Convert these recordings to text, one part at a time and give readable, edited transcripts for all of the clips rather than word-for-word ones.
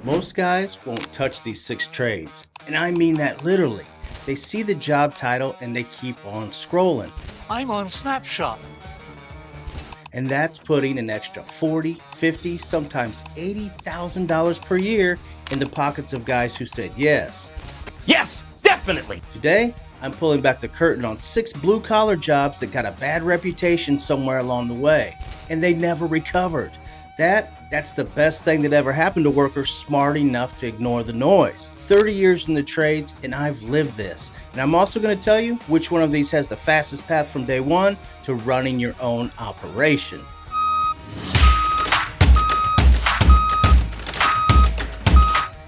Most guys won't touch these 6 trades, and I mean that literally. They see the job title and they keep on scrolling. I'm on Snapshot. And that's putting an extra $40, $50, sometimes $80,000 per year in the pockets of guys who said yes. Yes, definitely! Today, I'm pulling back the curtain on 6 blue-collar jobs that got a bad reputation somewhere along the way, and they never recovered. That's the best thing that ever happened to workers smart enough to ignore the noise. 30 years in the trades, and I've lived this. And I'm also going to tell you which one of these has the fastest path from day one to running your own operation.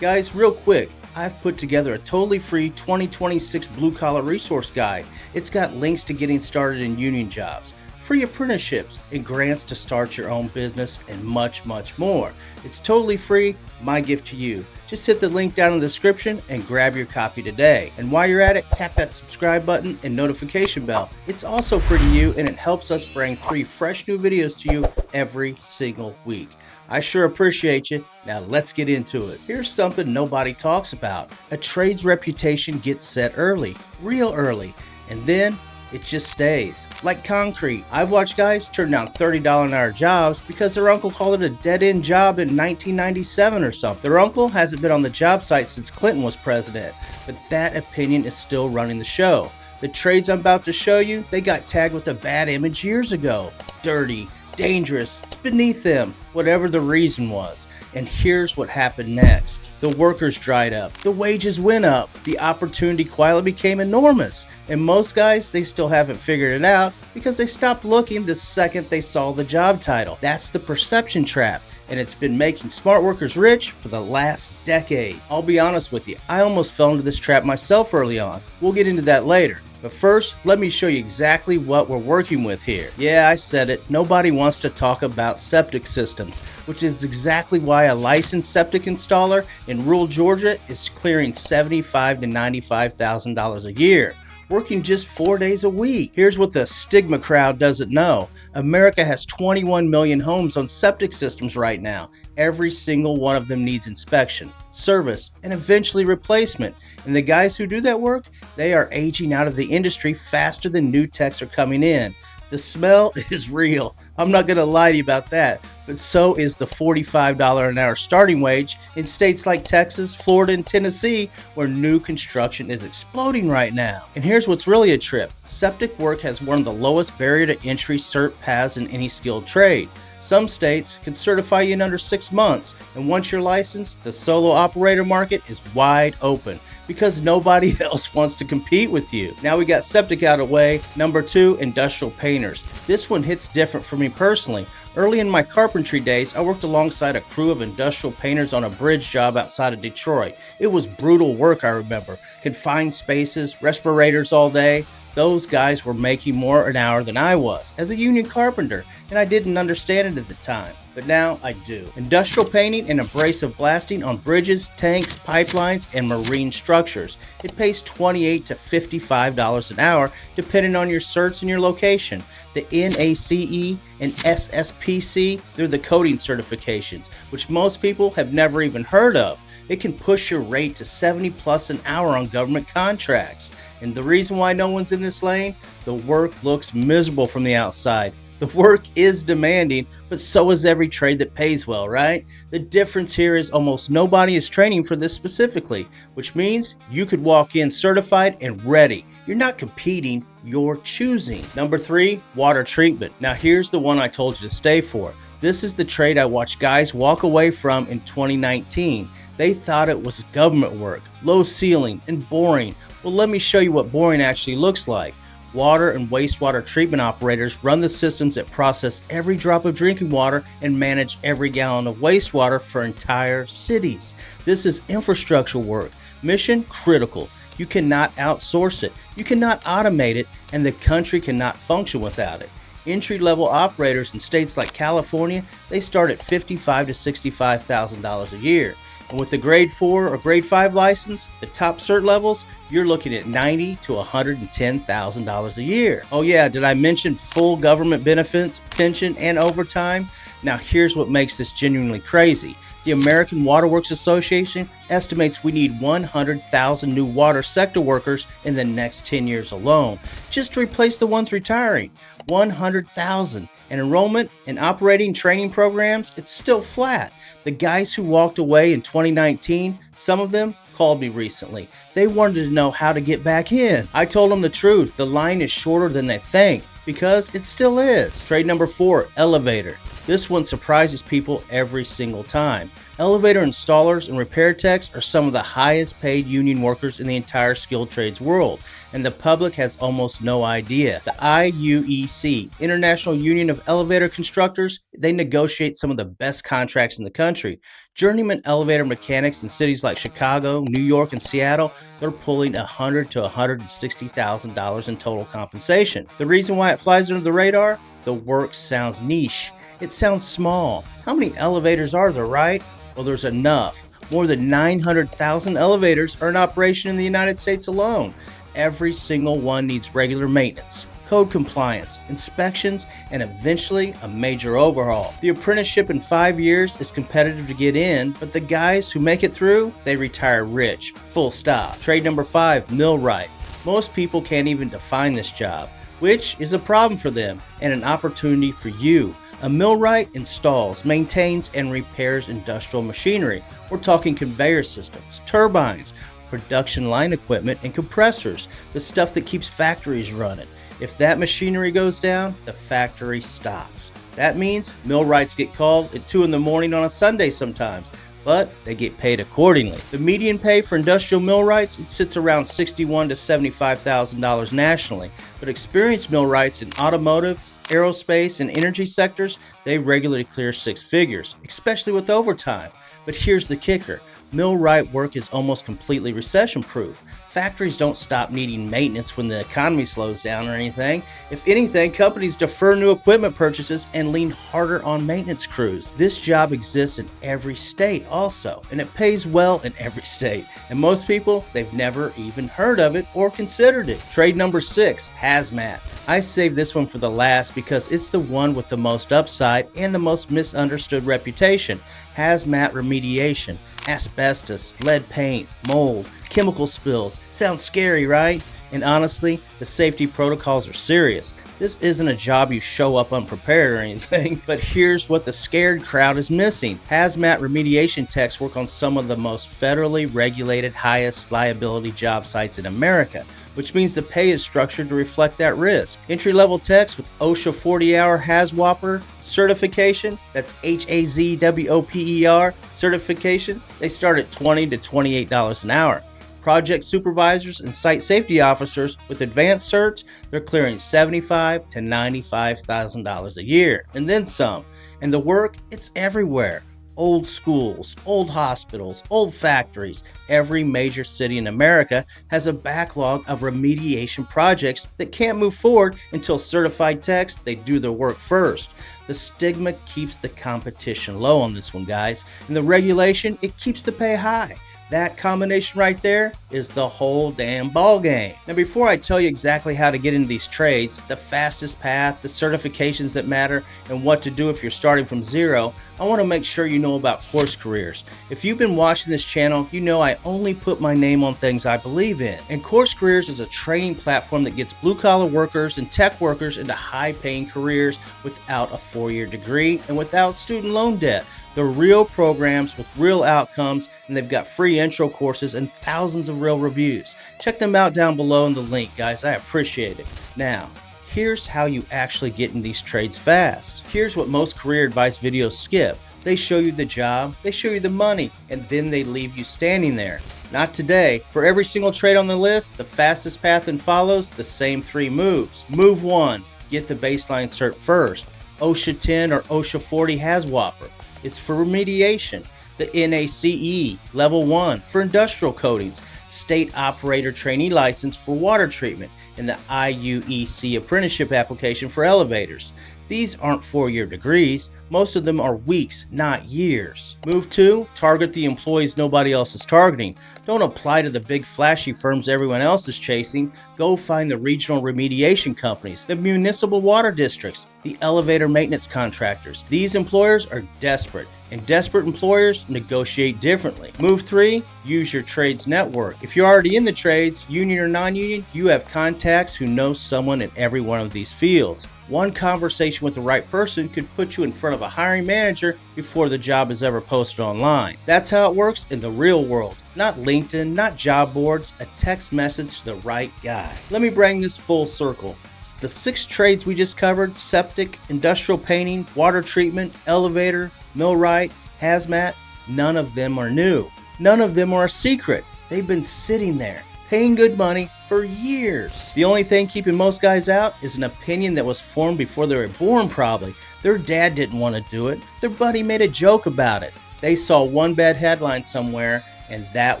Guys, real quick, I've put together a totally free 2026 blue collar resource guide. It's got links to getting started in union jobs, free apprenticeships, and grants to start your own business, and much, much more. It's totally free, my gift to you. Just hit the link down in the description and grab your copy today. And while you're at it, tap that subscribe button and notification bell. It's also free to you, and it helps us bring 3 fresh new videos to you every single week. I sure appreciate you. Now let's get into it. Here's something nobody talks about. A trade's reputation gets set early, real early, and then it just stays. Like concrete. I've watched guys turn down $30 an hour jobs because their uncle called it a dead-end job in 1997 or something. Their uncle hasn't been on the job site since Clinton was president, but that opinion is still running the show. The trades I'm about to show you, they got tagged with a bad image years ago. Dirty, dangerous, it's beneath them, whatever the reason was. And here's what happened next. The workers dried up, the wages went up, the opportunity quietly became enormous, and most guys, they still haven't figured it out because they stopped looking the second they saw the job title. That's the perception trap, and it's been making smart workers rich for the last decade. I'll be honest with you, I almost fell into this trap myself early on. We'll get into that later. But first, let me show you exactly what we're working with here. Yeah, I said it. Nobody wants to talk about septic systems, which is exactly why a licensed septic installer in rural Georgia is clearing $75,000 to $95,000 a year, working just 4 days a week. Here's what the stigma crowd doesn't know. America has 21 million homes on septic systems right now. Every single one of them needs inspection, service, and eventually replacement. And the guys who do that work, they are aging out of the industry faster than new techs are coming in. The smell is real. I'm not going to lie to you about that. But so is the $45 an hour starting wage in states like Texas, Florida, and Tennessee, where new construction is exploding right now. And here's what's really a trip. Septic work has one of the lowest barrier to entry cert paths in any skilled trade. Some states can certify you in under 6 months, and once you're licensed, the solo operator market is wide open because nobody else wants to compete with you. Now we got septic out of the way. Number 2, industrial painters. This one hits different for me personally. Early in my carpentry days, I worked alongside a crew of industrial painters on a bridge job outside of Detroit. It was brutal work, I remember. Confined spaces, respirators all day. Those guys were making more an hour than I was as a union carpenter, and I didn't understand it at the time, but now I do. Industrial painting and abrasive blasting on bridges, tanks, pipelines, and marine structures. It pays $28 to $55 an hour depending on your certs and your location. The NACE and SSPC, they're the coding certifications, which most people have never even heard of. It can push your rate to $70 plus an hour on government contracts. And the reason why no one's in this lane, the work looks miserable from the outside. The work is demanding, but so is every trade that pays well, right? The difference here is almost nobody is training for this specifically, which means you could walk in certified and ready. You're not competing, you're choosing. Number 3, water treatment. Now here's the one I told you to stay for. This is the trade I watched guys walk away from in 2019. They thought it was government work, low ceiling, and boring. Well, let me show you what boring actually looks like. Water and wastewater treatment operators run the systems that process every drop of drinking water and manage every gallon of wastewater for entire cities. This is infrastructure work, mission critical. You cannot outsource it, you cannot automate it, and the country cannot function without it. Entry-level operators in states like California, they start at $55,000 to $65,000 a year. And with the grade 4 or grade 5 license, the top cert levels, you're looking at $90,000 to $110,000 a year. Oh yeah, did I mention full government benefits, pension, and overtime? Now here's what makes this genuinely crazy. The American Waterworks Association estimates we need 100,000 new water sector workers in the next 10 years alone, just to replace the ones retiring. 100,000. And enrollment in operating training programs, it's still flat. The guys who walked away in 2019, some of them called me recently. They wanted to know how to get back in. I told them the truth. The line is shorter than they think, because it still is. Trade number 4, elevator. This one surprises people every single time. Elevator installers and repair techs are some of the highest paid union workers in the entire skilled trades world, and the public has almost no idea. The IUEC, International Union of Elevator Constructors, they negotiate some of the best contracts in the country. Journeyman elevator mechanics in cities like Chicago, New York, and Seattle, they're pulling $100,000 to $160,000 in total compensation. The reason why it flies under the radar? The work sounds niche. It sounds small. How many elevators are there, right? Well, there's enough. More than 900,000 elevators are in operation in the United States alone. Every single one needs regular maintenance, code compliance, inspections, and eventually a major overhaul. The apprenticeship in 5 years is competitive to get in, but the guys who make it through, they retire rich. Full stop. Trade number 5, Millwright. Most people can't even define this job, which is a problem for them and an opportunity for you. A millwright installs, maintains, and repairs industrial machinery. We're talking conveyor systems, turbines, production line equipment, and compressors, the stuff that keeps factories running. If that machinery goes down, the factory stops. That means millwrights get called at 2 in the morning on a Sunday sometimes, but they get paid accordingly. The median pay for industrial millwrights, it sits around $61,000 to $75,000 nationally, but experienced millwrights in automotive, aerospace, and energy sectors, they regularly clear 6 figures, especially with overtime. But here's the kicker. Millwright work is almost completely recession-proof. Factories don't stop needing maintenance when the economy slows down or anything. If anything, companies defer new equipment purchases and lean harder on maintenance crews. This job exists in every state also, and it pays well in every state. And most people, they've never even heard of it or considered it. Trade number 6, hazmat. I saved this one for the last because it's the one with the most upside and the most misunderstood reputation. Hazmat remediation. Asbestos, lead paint, mold, chemical spills. Sounds scary, right? And honestly, the safety protocols are serious. This isn't a job you show up unprepared or anything, but here's what the scared crowd is missing. Hazmat remediation techs work on some of the most federally regulated, highest liability job sites in America, which means the pay is structured to reflect that risk. Entry-level techs with OSHA 40-hour HAZWOPER certification, that's HAZWOPER certification, they start at $20 to $28 an hour. Project supervisors and site safety officers with advanced certs, they're clearing $75,000 to $95,000 a year, and then some. And the work, it's everywhere. Old schools, old hospitals, old factories. Every major city in America has a backlog of remediation projects that can't move forward until certified techs, they do their work first. The stigma keeps the competition low on this one, guys, and the regulation, it keeps the pay high. That combination right there is the whole damn ball game. Now, before I tell you exactly how to get into these trades, the fastest path, the certifications that matter, and what to do if you're starting from zero, I want to make sure you know about Course Careers. If you've been watching this channel, you know I only put my name on things I believe in. And Course Careers is a training platform that gets blue-collar workers and tech workers into high-paying careers without a 4-year degree and without student loan debt. They're real programs with real outcomes, and they've got free intro courses and thousands of real reviews. Check them out down below in the link, guys. I appreciate it. Now, here's how you actually get in these trades fast. Here's what most career advice videos skip. They show you the job, they show you the money, and then they leave you standing there. Not today. For every single trade on the list, the fastest path and follows the same 3 moves. Move 1, get the baseline cert first. OSHA 10 or OSHA 40 HAZWOPER. It's for remediation. The NACE Level 1 for industrial coatings, State Operator Trainee License for water treatment, and the IUEC Apprenticeship application for elevators. These aren't 4-year degrees. Most of them are weeks, not years. Move 2, target the employees nobody else is targeting. Don't apply to the big flashy firms everyone else is chasing. Go find the regional remediation companies, the municipal water districts, the elevator maintenance contractors. These employers are desperate, and desperate employers negotiate differently. Move 3, use your trades network. If you're already in the trades, union or non-union, you have contacts who know someone in every one of these fields. One conversation with the right person could put you in front of a hiring manager before the job is ever posted online. That's how it works in the real world. Not LinkedIn, not job boards, a text message to the right guy. Let me bring this full circle. The 6 trades we just covered, septic, industrial painting, water treatment, elevator, millwright, hazmat, none of them are new. None of them are a secret. They've been sitting there, paying good money for years. The only thing keeping most guys out is an opinion that was formed before they were born probably. Their dad didn't want to do it. Their buddy made a joke about it. They saw one bad headline somewhere and that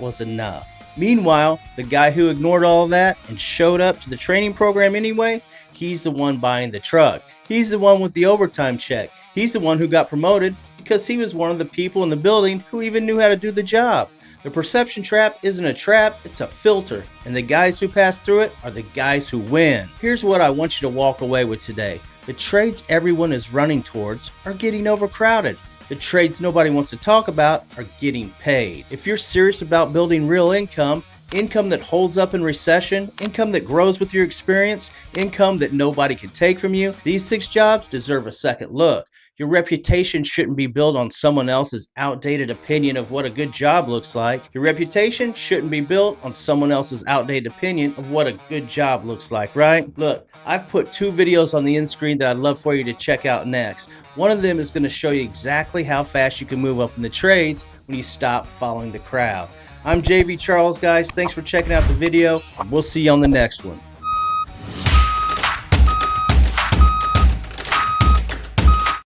was enough. Meanwhile, the guy who ignored all of that and showed up to the training program anyway, he's the one buying the truck. He's the one with the overtime check. He's the one who got promoted because he was one of the people in the building who even knew how to do the job. The perception trap isn't a trap, it's a filter, and the guys who pass through it are the guys who win. Here's what I want you to walk away with today. The trades everyone is running towards are getting overcrowded. The trades nobody wants to talk about are getting paid. If you're serious about building real income that holds up in recession, income that grows with your experience, income that nobody can take from you, these 6 jobs deserve a second look. Your reputation shouldn't be built on someone else's outdated opinion of what a good job looks like. Your reputation shouldn't be built on someone else's outdated opinion of what a good job looks like, right? Look, I've put 2 videos on the end screen that I'd love for you to check out next. One of them is going to show you exactly how fast you can move up in the trades when you stop following the crowd. I'm JV Charles, guys. Thanks for checking out the video. We'll see you on the next one.